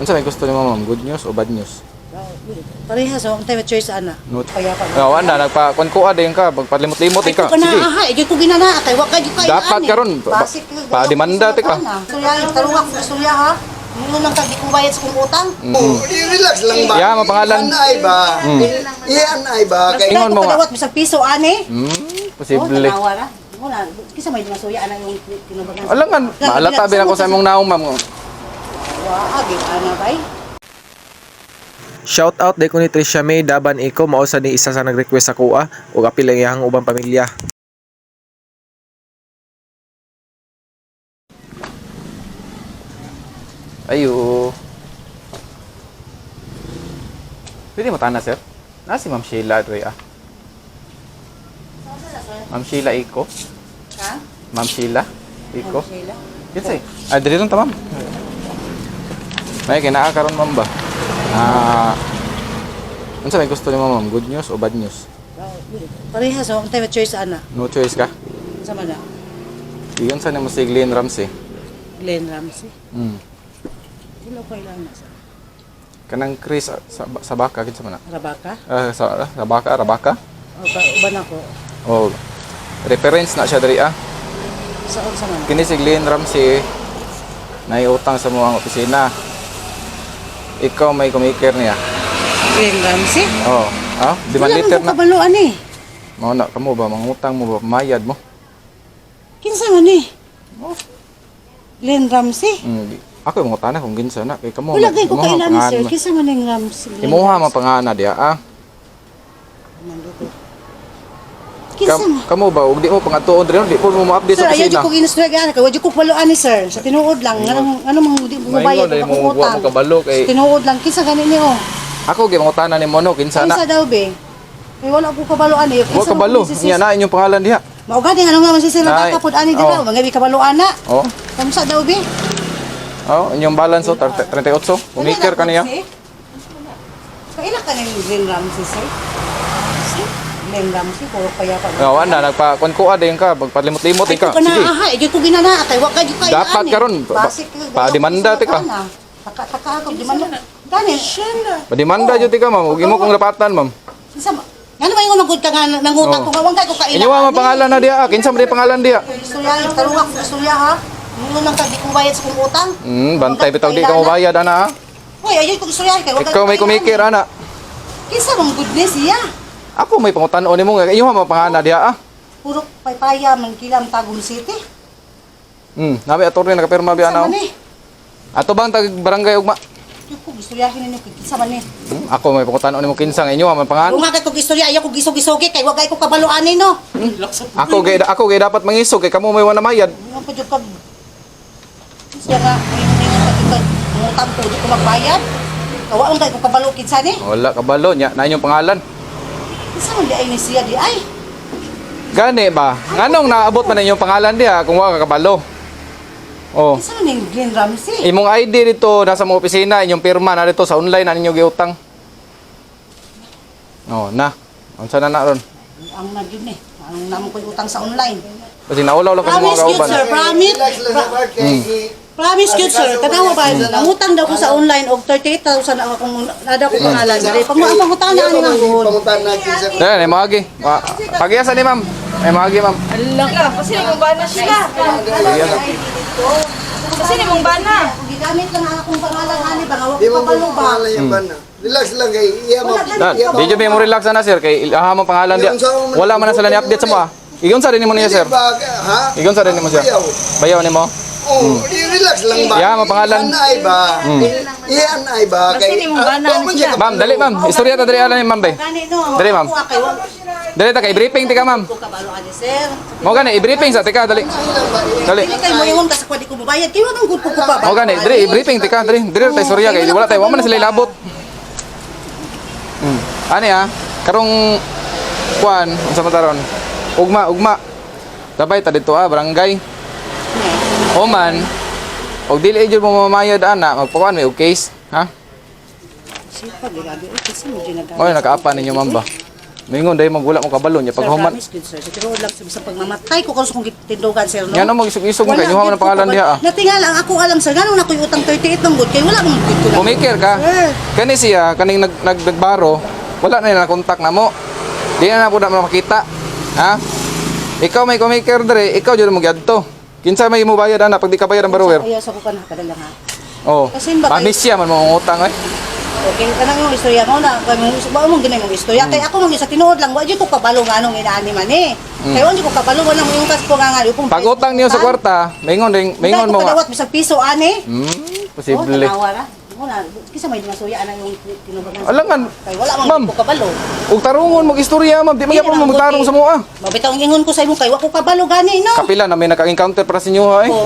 Unsa may gusto nimo ma'am? Good news o bad news? Parehas, ang time choice ana. No. Kaya pa. Wala nagpa-kuan din ka, magpalimot-limot Ay, ka. ko na aha, ay ko ginana kay wa kay kay. Dapat karon pa-demanda ti ka. Surya, taruwa ko surya ha. Mo nang kay ko bayad sa kong utang. Relax lang ba? Yeah, mapangalan. Iyan ay ba? Iyan ay ba? Kay Ingon mo nga. Kadawat bisag piso ani. Posible. Tanawa ra. Wala, kisa may surya ana yung tinubagan. Alangan, maalata bin ako sa imong naong ma'am. Wa agi ana bay. Shout out day ko ni Trisha May Daban Iko mao sa ni isa sa nag-request sa kuha ug apil ang iyang ubang pamilya. Ayo. Pwede mo tana sir? Si Ma'am Sheila doy ah. Ma'am Sheila Iko. Ha? Ma'am Sheila Iko. Sheila. Kinsay? Dili lang ta ma'am. May kinaa karon ma'am ba? Unsa may gusto nimo ma'am? Good news o bad news? Parehas, ang time choice ana. No choice ka? Sama na. Iyon sa nimo si Glenn Ramsey. Glenn Ramsey. Sino ko ilang na sa Kanang Chris sa baka kinsa man na? Rabaka? Sa baka, Rabaka. O uban ako. Oh. Reference na siya diri ah. Saan sa man? Kini si Glenn Ramsey naiutang sa mga opisina. Ikaw may kumikir niya. Glenn Ramsey? Oh. Di man liter na. Kabaluan eh. Mao na kamo ba mangutang mo ba mayad mo? Kinsa man eh? Glenn Ramsey? Ako yung mangutana kung ginsa na kay kamo. Wala kay ko imuha kailan pangalan sir. mo. Kinsa man yung Ramsey? Imuha man pangana diya ah. Kinsa man? Kamo ba ug di mo pangatuon diri di po mo ma-update Sir, sa ayaw opisina. ko ginustrag ano, kay wala ko paluan ni sir. Sa tinuod lang, ano mang di mo bayad Maingon, ako mo buwa utang. mo kabalo kay Tinuod lang kinsa gani niyo? ako gyud mangutana nimo no kinsa na. Kinsa daw be? Kay wala ko kabaluan eh. Wa kabalo. Nya na inyong pangalan diha. Mao gani ano nga man si sir Ay, nakapud ani dira, mga kabaluan na. Oh. Kamsa daw be? Oh, inyong balance 38. Kumikir ka niya. Kaila ka ni Glenn Ramsey sir? Glenn Ramsey ko kaya pa. Wala nagpa-kuan din ka, magpalimot-limot Ay, ka. ko na Sige. aha, ay ko ginana kay wa kay kay. Dapat karon, pa-demanda ti ka. Taka ako demanda. Gani. Padimanda jud ka ma'am, ug imo kong rapatan ma'am. Kinsa ma? Ngano may unang ka nga nangutang ko nga wangkay ko kaila. Inyo man pangalan na diha, kinsa man di pangalan diha? Istorya, taruwa ko istorya ha. Mo nang kay ko bayad sa kong utang. Bantay bitaw di ka mo bayad ana ha. Hoy, ayoy ko istorya kay wa kay. Ikaw may kumikir ana. Kinsa mong goodness iya? Ako may pangutan-on nimo nga inyo man pangalan diha ah. Puro paypaya man kilam Tagum City. Nami attorney nakapirma biya na. Kinsa man eh? Ato bang tag barangay ugma? Ko istoryahin ninyo kay kinsa man eh. Ako may pangutan-on nimo kinsa nga inyo man pangalan. Kung nga kay ko istorya ayo ko gisog-gisogi kay wa kay ko kabaluan ni no. Ako gay dapat mangisog kay kamo may wala mayad. Ano pa jud ka? Siya nga may utang ko di ko magbayad. Kawa ang kay ko kabalo kinsa ni? Wala kabalo nya na inyong pangalan. Kinsa man di ay ni siya di ay? Gani ba? Nganong naabot man inyong pangalan diha kung wa ka kabalo? Oh. Kinsa man yung Glenn Ramsey? Imong ID dito nasa mga opisina, inyong pirma na dito sa online na ninyo giutang. Oh, na. Unsa na ron? Ang nagyud ni. Ang namo ko utang sa online. Kasi naulaw lang kasi mga Promise good kauban. sir, promise. relax lang ba? Kay Promise good sir. Tanawa ba? Nangutang daw ko sa online og 38,000 ako kung nada ko pangalan. Dali pag mo ang utang na ani nang good. pangutan na kinsa. Dahil, may magi. Pagiasa ni ma'am. May magi ma'am. Kasi mong bana siya. Pagiasa. Kasi mong bana. Gigamit lang ang akong pangalan ani ba nga Di mo kabalo ba? pangalan yan ba na? Relax lang kay iya mo. Di jud mo relax na sir kay aha mo pangalan dia. Wala man na sila ni update sa mo ah. Igon sa rin mo niya sir. Ha? Igon sa rin mo siya. Bayaw nimo. Oh, relax lang ba? Yeah, mapangalan. Iyan ay ba? Iyan ay ba? Kasi mong bana siya. Ma'am, dali ma'am. Istorya ta diri ala ni ma'am bay. Gani no. Dali, ma'am. Ako kay wa Dali ta kay briefing tika ma'am. ko kabalo ani sir. Mo gani i-briefing sa tika dali. Dali. Dili kay mo ingon ka sa kwadi ko mabayad. Kay wa nang good ko pa ba? Mo gani diri i-briefing tika diri. Diri tay istorya kay wala tay wa man na sila ilabot. Ani ah, karong kuan unsa man taron? Ugma. Dabay ta dito ah, barangay. Oman. Og dili jud mo mamayad ana, magpakuan may og case, ha? Sipa grabe. Kasi mo ginagawa. Oy nakaapa ninyo ma'am ba? Mingon dahil magwala mo kabalo niya. Sir, Pag human, promise good, sir. Sa tinuod lang, sa pagmamatay ko, karos kong tindugan, sir, no? yan o mag-isog-isog mo kayo. Nyuha mo ng pangalan diha ah. Natingal ang ako alam, sir. Ganun ako yung utang 38 ng good. Kaya wala akong dito lang. Pumikir ka. Sir. Kani siya, kaning nagbaro, wala na nila kontak na mo. Di na po na makita. Ha? Ikaw may kumikir dere, ikaw dyan mo gyadto. Kinsa may mo bayad ana pag di ka bayad ang barower. Ayaw sa ko ka na, kadala nga. Oh. Kasi ba kayo- Pamis siya man mo utang ay. Okay, kanang yung istorya mo na, ba mong ginay mong istorya. Kaya ako mong isa tinuod lang, wala ko kabalo nga nung inaani man eh. Kaya wala ko kabalo, wala mo yung tas ko nga nga. Pag utang niyo sa kwarta, mingon Mingon mo nga. kadawat bisag piso ani. Posible. tanawa ra. Muna, kisa may masuya ana yung tinubagan. Alangan. Kaya wala Ma'am. man ko kabalo. Ug tarungon mag-istorya ma'am, di man gyapon mo magtarong sa mua. Mabitaw ang ingon ko sa imo kay wa ko kabalo gani no. Kapila na may naka-encounter para sa inyo ay. Ko.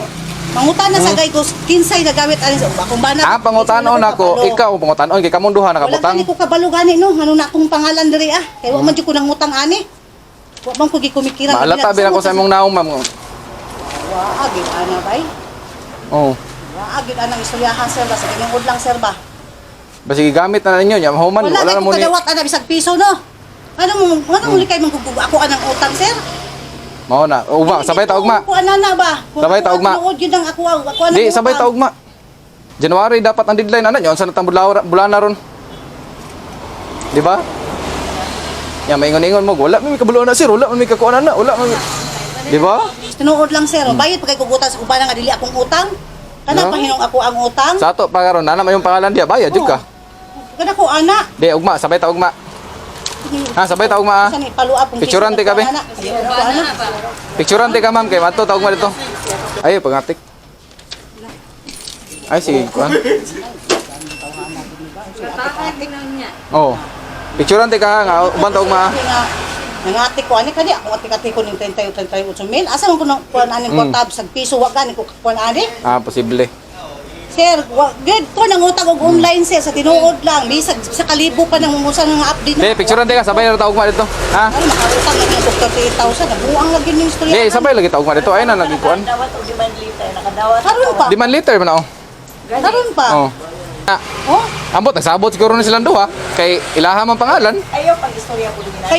Mangutan na sa gay ko kinsay nagamit ani sa akong bana. Ah, pangutanon ako, ikaw pangutanon kay kamong duha Wala nakabutang. gani ko kabalo gani no. Ano na akong pangalan diri ah. Kay wa man jud ko nang utang ani. Wa man ko gikumikiran. Maalata ba ako sa imong naong ma'am. Wa agid ana bay. Oh. Wa agid anang istoryahan sir ba sa ganyang udlang sir ba. Basi gamit na ninyo, nya human Wala wala na na mo ko ni. kadawat ana bisag piso no. Ano mo likay man gugugo ako anang utang sir? Mao na. Ugma, sabay ta ugma. Ako ana na ba? Sabay ta, ugma. Tuod yun ang ako anang Di sabay ta ugma. January dapat ang deadline ana nyo sa natang bulan na ron. Di ba? Ya maingon-ingon mo, wala may kabuluan na sir, wala may kakuan na, wala may. Di ba? Tinuod lang sir. Bayad pa kay kugutan sa kubana nga dili akong utang. Kana No? pahinong ako ang utang. Sa ato pa karon nana may yung pangalan dia, bayad jud ka. Kana ko ana. Di ugma, sabay ta ugma. Ha, sabay ta ugma. Sani paluap ang Picturean ti ka, be? Picturean ti ka ma'am kay mato ta ugma dito. Ayo pangatik. Ay sige, kuan. Oh. Picturean ti ka nga uban ta ugma. Nangati ko ani kani ako ati ko ning 38 mil. Asa man ko nang kuan ani portab sa piso wa gani ko kuan ani. Ah, posible. Sir, good ko nang utang og online sir sa tinuod lang. Bisag sa kalibo pa nang umusa nga update. Di, picturean ti ka sabay na ta ugma dito. Ha? Ano makautang lagi ko 38,000 nabuang lagi ning istorya. Di, sabay lagi ta ugma dito. Ay na naging kuan. Karon pa. 5 liter man ako. Karon pa. Oh. Ah, Oh, ambot nagsabot siguro na silang duha kay ilaha man pangalan. kay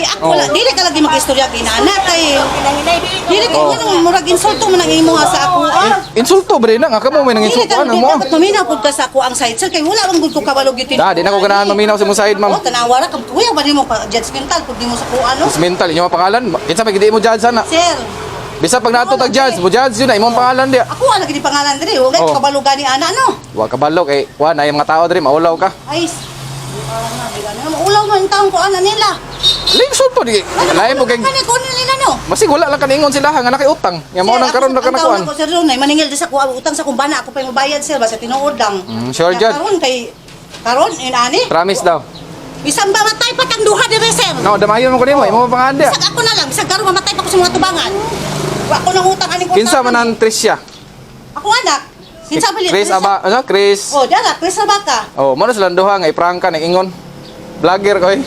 ako Oh. la dili ka lagi magistorya kay nana kay dili ko Oh. nang murag insulto man ang imo nga sa ako. Insulto bre na nga kamo may nang Dili insulto ka ano dili mo. dapat maminaw pud ka sa ako ang side sir kay wala man gud ko kabalog gitin. Da, di na ko ganahan maminaw sa imong side Oh, ma'am. tanawa ra kuya ba nimo pa judgmental pud nimo sa kuan no? Mas mental inyo ang pangalan. Kinsa may gidi mo judge sana. Sir, Bisa pag nato tag judge, mo judge yun na imong pangalan dia. ako wala gid pangalan diri, wala Oh. kabalo gani ana no. Wa kabalo kay kuan ay mga tao diri maulaw ka. Ay, ulaw man taong ko ana nila. Lingsod po di. Lain mo kay Kani ko nila no. masig wala lang kaningon sila nga nakay utang. Ya mo nang karon na kanakuan. Ako sir Ronay, maningil di sa kuha utang sa kumbana ako pa yung bayad sir basta tinuod lang. Sure Kaya judge. karon inani. Promise daw. Bisang mamatay pa tang duha dire sir. No, damayon mo ko nimo imong pangalan dia. Bisag ako na lang, bisag karon mamatay pa ko sa mga tubangan. Wa ko nang utang aning Kinsa man ang Tricia? Ako anak. Kinsa bali? Chris aba, ano? Chris. Oh, dara, Chris Abaka. Oh, mo na silang duha nga i-prank ka nang ingon. Vlogger ko eh.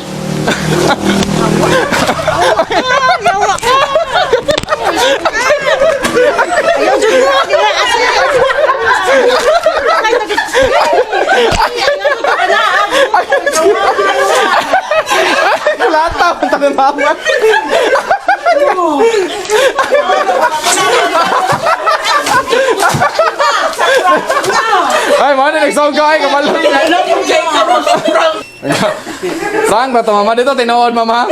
Lata ang tanamaman. Ay, mo na nag-sound ka ay kabalo. Frank, bato mama dito, tinuod mama.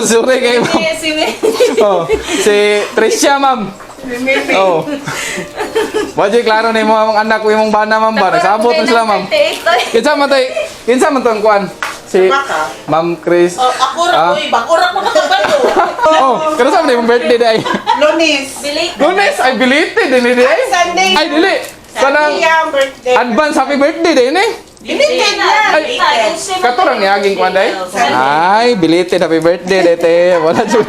Suri kay ma'am. Oh, si Tricia ma'am. Oh. Wajay klaro ni mo ang anak ko imong bana ma'am ba. Nagsabot na sila ma'am. Kinsa man tay? Kinsa man tong kuan? Si Ma'am Chris. Ako ra koy, bakura ko nakabalo. Oh, kada sa imong birthday day. Lunes. Lunes ay belated din day. Sunday. Ay dili. Kanang Iyang birthday. advance happy birthday day ni. Binitin na. Ay, katurang niaging kuan day. Ay, belated happy birthday dete. Wala jud.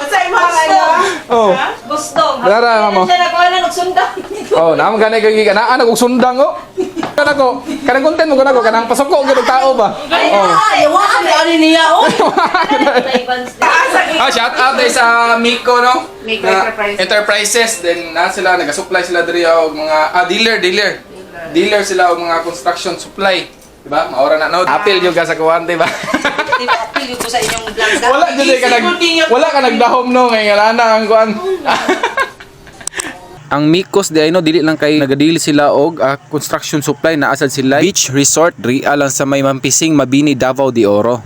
Sa imong ano? Oh. Gustong. Dara mo. Siya na ko na nagsundang. Oh, naman ganay kay kanaan og sundang oh. Kanako, kanang content mo kanako kanang pasoko gyud og tao ba. Oh. Ay, wa ka ani niya oh. Ah, shout out day sa Miko no. Miko Na Enterprises. Enterprises then na sila nagasupply sila diri og mga dealer sila og mga construction supply. Diba? Maura na no. Apil yung sa kuwan, diba? Apil ko sa inyong vlog. Wala jud ka wala ka nagdahom no ngay ngana ang kuan. Ang Micos di ay no dili lang kay nagadili sila og construction supply na asad sila beach resort diri lang sa may Mampising, Mabini, Davao de Oro.